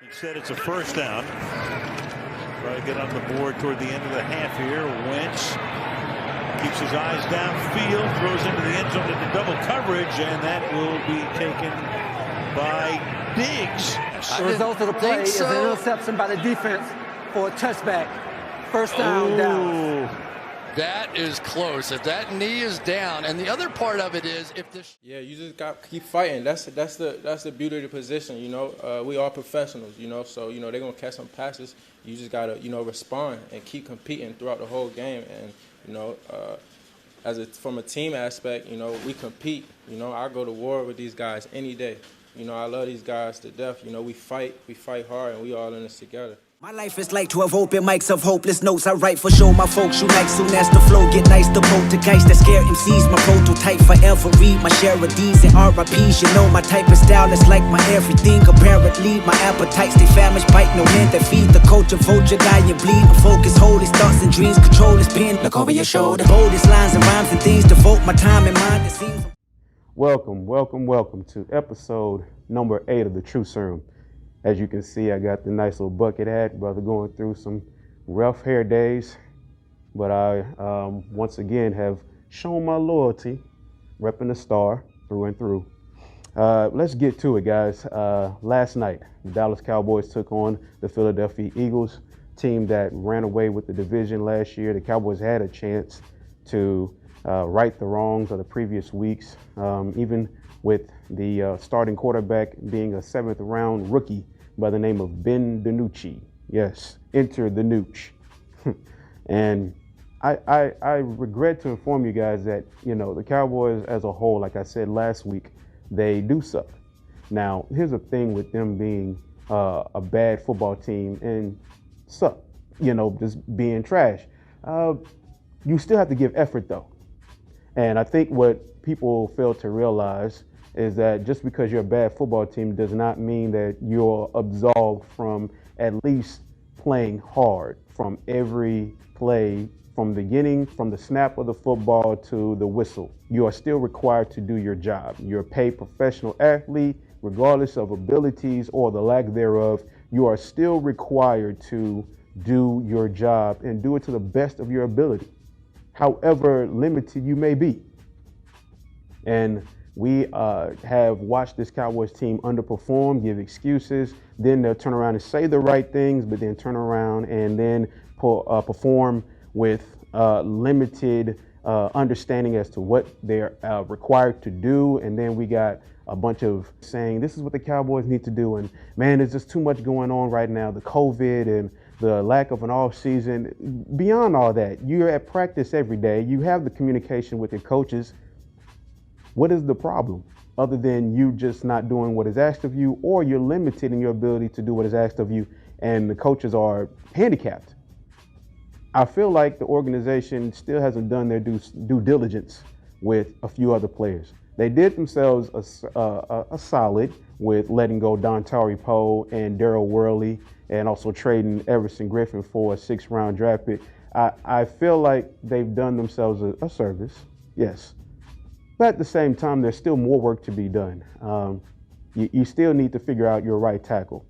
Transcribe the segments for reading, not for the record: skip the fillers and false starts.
Instead, it's a first down. Try to get on the board toward the end of the half here. Wentz keeps his eyes downfield, throws into the end zone into double coverage, and that will be taken by Diggs. The result of the play is an interception by the defense for a touchback. First down, Dallas. That is close. If that knee is down, and the other part of it is if this. Yeah, you just got to keep fighting. That's the beauty of the position. You know, we are professionals. You know, so they're gonna catch some passes. You just gotta respond and keep competing throughout the whole game. And from a team aspect, we compete. I go to war with these guys any day. I love these guys to death. We fight hard, and we all in this together. My life is like 12 open mics of hopeless notes I write for show my folks unite soon as the flow get nice. The poltergeist that scare MCs, my prototype forever read my share of D's and RIPs. My type of style is like my everything. Apparently my appetites stay famished, bite no hand that feed the culture. Vulture die and bleed. I focus, hold his thoughts and dreams, control his pen. Look over your shoulder, boldest lines and rhymes and things. Devote my time and mind to sing. Welcome to episode number 8 of the True Serum. As you can see, I got the nice little bucket hat, brother, going through some rough hair days. But I, once again, have shown my loyalty, repping the star through and through. Let's get to it, guys. Last night, the Dallas Cowboys took on the Philadelphia Eagles, team that ran away with the division last year. The Cowboys had a chance to right the wrongs of the previous weeks, even with the starting quarterback being a 7th-round rookie by the name of Ben DiNucci. Yes, enter the Nooch. And I regret to inform you guys that, the Cowboys as a whole, like I said last week, they do suck. Now, here's the thing with them being a bad football team and suck, just being trash. You still have to give effort, though. And I think what people fail to realize is that just because you're a bad football team does not mean that you're absolved from at least playing hard from every play, from the beginning, from the snap of the football to the whistle. You are still required to do your job. You're a paid professional athlete, regardless of abilities or the lack thereof. You are still required to do your job and do it to the best of your ability, however limited you may be. And we have watched this Cowboys team underperform, give excuses, then they'll turn around and say the right things, but then turn around and then perform with limited understanding as to what they're required to do. And then we got a bunch of saying, this is what the Cowboys need to do. And man, there's just too much going on right now, the COVID and the lack of an off season. Beyond all that, you're at practice every day. You have the communication with your coaches. What is the problem other than you just not doing what is asked of you, or you're limited in your ability to do what is asked of you and the coaches are handicapped? I feel like the organization still hasn't done their due diligence with a few other players. They did themselves a solid with letting go Dontari Poe and Daryl Worley and also trading Everson Griffin for a 6th-round draft pick. I feel like they've done themselves a service, yes. But at the same time, there's still more work to be done. You still need to figure out your right tackle.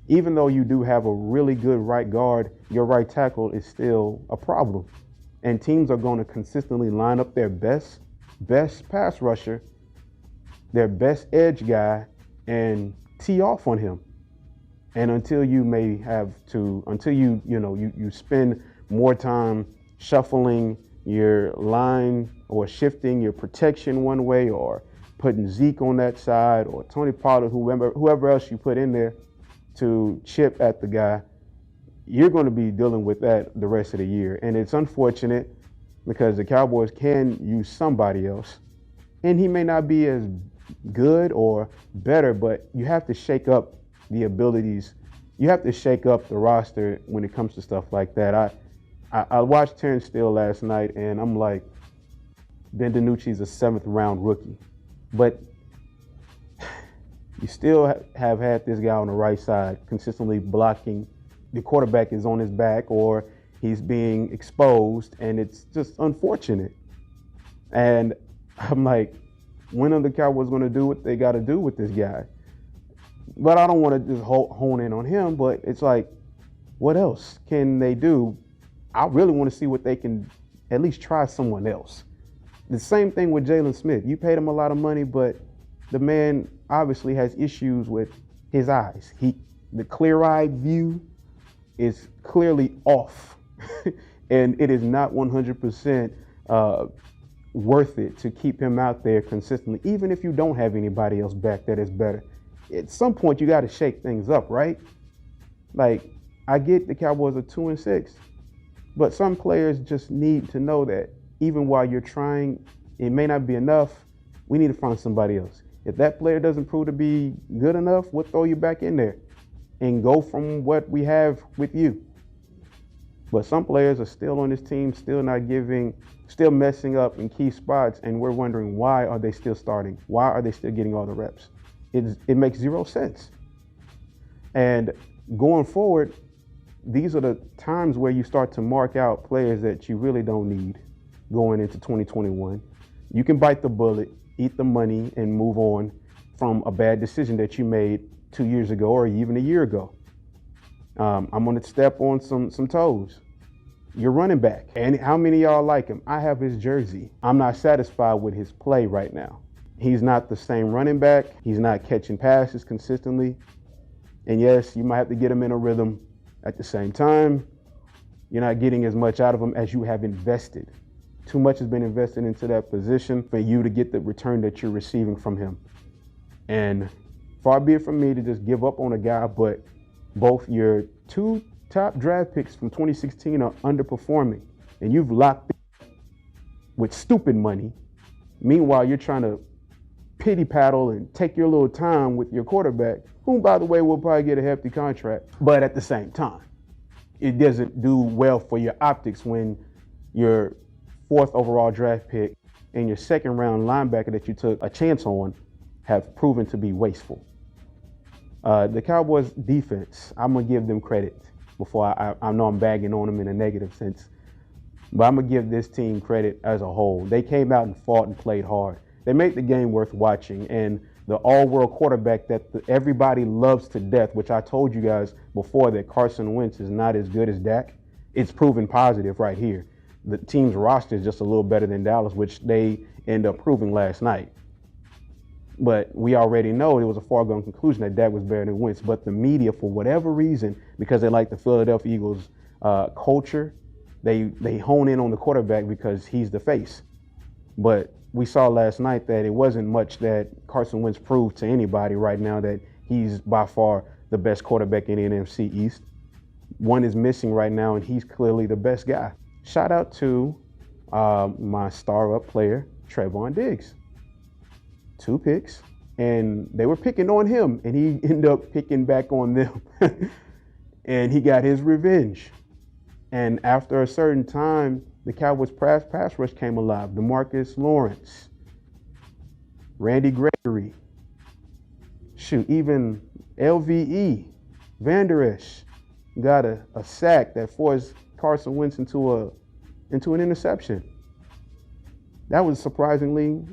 Even though you do have a really good right guard, your right tackle is still a problem. And teams are going to consistently line up their best pass rusher, their best edge guy, and tee off on him. And until you spend more time shuffling your line or shifting your protection one way or putting Zeke on that side or Tony Pollard, whoever else you put in there to chip at the guy, you're going to be dealing with that the rest of the year. And it's unfortunate because the Cowboys can use somebody else. And he may not be as good or better, but you have to shake up the abilities. You have to shake up the roster when it comes to stuff like that. I watched Terrence Steele last night, and I'm like, Ben DiNucci's a 7th-round rookie. But you still have had this guy on the right side consistently blocking. The quarterback is on his back or he's being exposed, and it's just unfortunate. And I'm like, when are the Cowboys going to do what they got to do with this guy? But I don't want to just hone in on him, but it's like, what else can they do? I really want to see what they can at least try someone else. The same thing with Jalen Smith. You paid him a lot of money, but the man obviously has issues with his eyes. The clear-eyed view is clearly off, and it is not 100% worth it to keep him out there consistently, even if you don't have anybody else back that is better. At some point, you got to shake things up, right? Like, I get the Cowboys are 2-6, but some players just need to know that even while you're trying, it may not be enough. We need to find somebody else. If that player doesn't prove to be good enough, we'll throw you back in there and go from what we have with you. But some players are still on this team, still messing up in key spots, and we're wondering, why are they still starting? Why are they still getting all the reps? It makes zero sense. And going forward, these are the times where you start to mark out players that you really don't need going into 2021. You can bite the bullet, eat the money, and move on from a bad decision that you made 2 years ago or even a year ago. I'm going to step on some toes. Your running back, and how many of y'all like him? I have his jersey. I'm not satisfied with his play right now. He's not the same running back. He's not catching passes consistently. And yes, you might have to get him in a rhythm. At the same time, you're not getting as much out of him as you have invested. Too much has been invested into that position for you to get the return that you're receiving from him. And far be it from me to just give up on a guy, but both your two top draft picks from 2016 are underperforming, and you've locked with stupid money. Meanwhile, you're trying to pity paddle and take your little time with your quarterback, whom, by the way, will probably get a hefty contract. But at the same time, it doesn't do well for your optics when your 4th overall draft pick and your 2nd round linebacker that you took a chance on have proven to be wasteful. The Cowboys defense, I'm going to give them credit before I know I'm bagging on them in a negative sense. But I'm going to give this team credit as a whole. They came out and fought and played hard. They made the game worth watching. And the all-world quarterback that everybody loves to death, which I told you guys before that Carson Wentz is not as good as Dak, it's proven positive right here. The team's roster is just a little better than Dallas, which they ended up proving last night. But we already know it was a foregone conclusion that Dak was better than Wentz. But the media, for whatever reason, because they like the Philadelphia Eagles culture, they hone in on the quarterback because he's the face. But we saw last night that it wasn't much that Carson Wentz proved to anybody right now that he's by far the best quarterback in the NFC East. One is missing right now, and he's clearly the best guy. Shout out to my star-up player, Trevon Diggs. 2 picks, and they were picking on him, and he ended up picking back on them. And he got his revenge. And after a certain time, the Cowboys' pass rush came alive. DeMarcus Lawrence, Randy Gregory, even LVE, Van Der Esch got a sack that forced Carson Wentz into an interception. That was surprisingly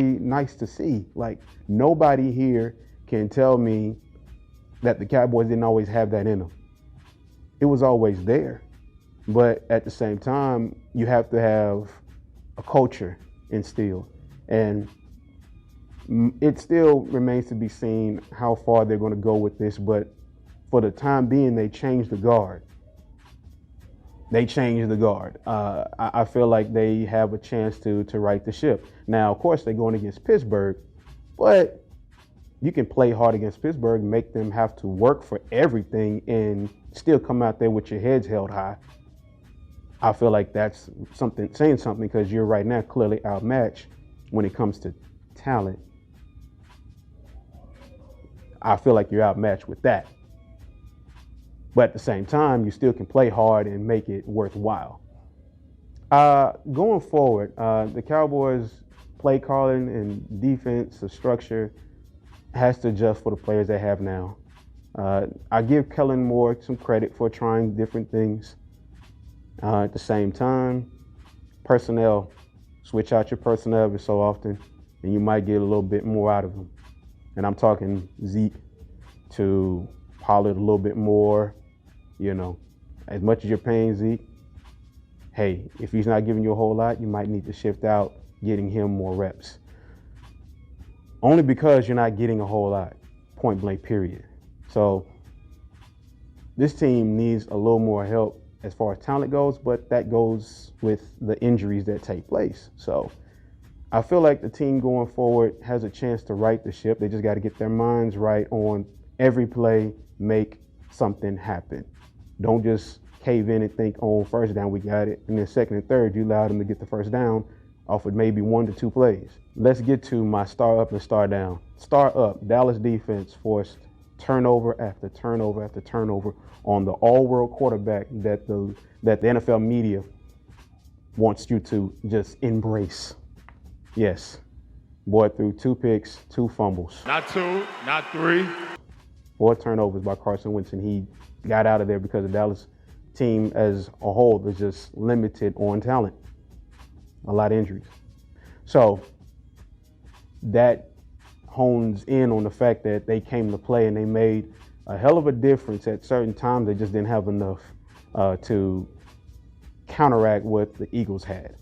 nice to see. Like, nobody here can tell me that the Cowboys didn't always have that in them. It was always there. But at the same time, you have to have a culture instilled. And it still remains to be seen how far they're going to go with this. But for the time being, they changed the guard. I feel like they have a chance to right the ship. Now, of course, they're going against Pittsburgh, but you can play hard against Pittsburgh, make them have to work for everything, and still come out there with your heads held high. I feel like that's saying something, because you're right now clearly outmatched when it comes to talent. I feel like you're outmatched with that. But at the same time, you still can play hard and make it worthwhile. Going forward, the Cowboys' play calling and defense, the structure, has to adjust for the players they have now. I give Kellen Moore some credit for trying different things. At the same time, personnel, switch out your personnel every so often, and you might get a little bit more out of them. and I'm talking Zeke to Pollard a little bit more. You know, as much as you're paying Zeke, hey, if he's not giving you a whole lot, you might need to shift out, getting him more reps. Only because you're not getting a whole lot, point blank, period. So this team needs a little more help as far as talent goes, but that goes with the injuries that take place. So I feel like the team going forward has a chance to right the ship. They just got to get their minds right on every play, make something happen. Don't just cave in and think, oh, first down, we got it. And then second and third, you allowed them to get the first down off of maybe 1 to 2 plays. Let's get to my star up and star down. Star up, Dallas defense forced turnover after turnover after turnover on the all-world quarterback that the NFL media wants you to just embrace. Yes, boy threw 2 picks, 2 fumbles. Not 2, not 3. 4 turnovers by Carson Wentz, and he got out of there because the Dallas team as a whole is just limited on talent. A lot of injuries. So that hones in on the fact that they came to play and they made a hell of a difference at certain times. They just didn't have enough to counteract what the Eagles had.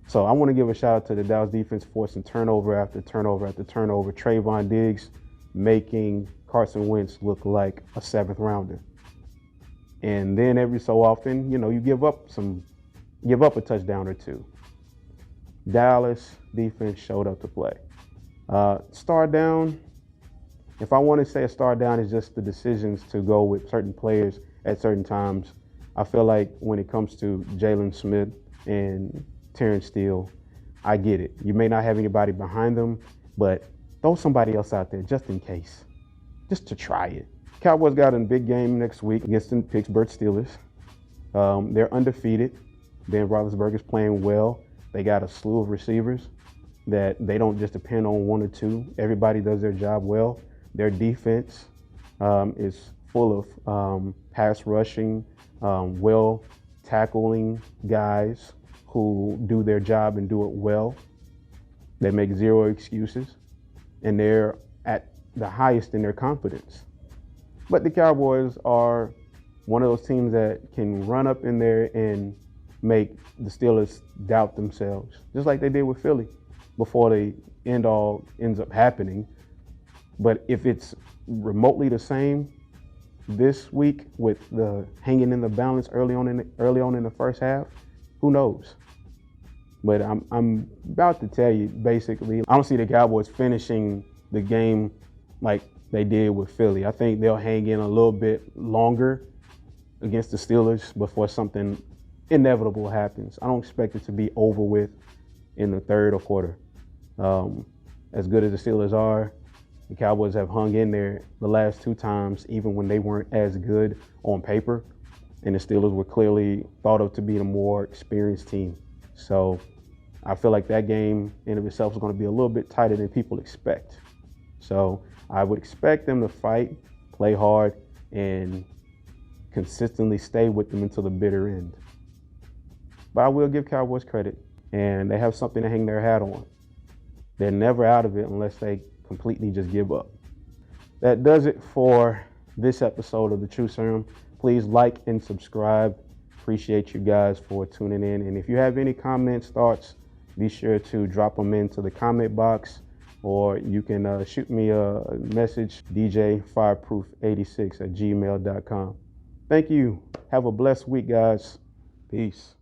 So I want to give a shout out to the Dallas defense forcing turnover after turnover after turnover. Trayvon Diggs making Carson Wentz look like a 7th rounder. And then every so often, you know, you give up a touchdown or 2. Dallas defense showed up to play. Star down, if I want to say a star down, is just the decisions to go with certain players at certain times. I feel like when it comes to Jalen Smith and Terrence Steele, I get it. You may not have anybody behind them, but throw somebody else out there just in case, just to try it. Cowboys got a big game next week against the Pittsburgh Steelers. They're undefeated. Ben Roethlisberger is playing well. They got a slew of receivers that they don't just depend on 1 or 2. Everybody does their job well. Their defense is full of pass rushing, well tackling guys who do their job and do it well. They make 0 excuses, and they're at the highest in their confidence. But the Cowboys are one of those teams that can run up in there and make the Steelers doubt themselves, just like they did with Philly before the end all ends up happening. But if it's remotely the same this week with the hanging in the balance early on in the first half, who knows? But I'm about to tell you, basically, I don't see the Cowboys finishing the game like they did with Philly. I think they'll hang in a little bit longer against the Steelers before something inevitable happens. I don't expect it to be over with in the third or quarter. As good as the Steelers are, the Cowboys have hung in there the last 2 times, even when they weren't as good on paper, and the Steelers were clearly thought of to be the more experienced team. So I feel like that game in of itself is going to be a little bit tighter than people expect. So I would expect them to fight, play hard, and consistently stay with them until the bitter end. But I will give Cowboys credit, and they have something to hang their hat on. They're never out of it unless they completely just give up. That does it for this episode of The True Serum. Please like and subscribe. Appreciate you guys for tuning in. And if you have any comments, thoughts, be sure to drop them into the comment box, or you can shoot me a message, djfireproof86@gmail.com. Thank you. Have a blessed week, guys. Peace.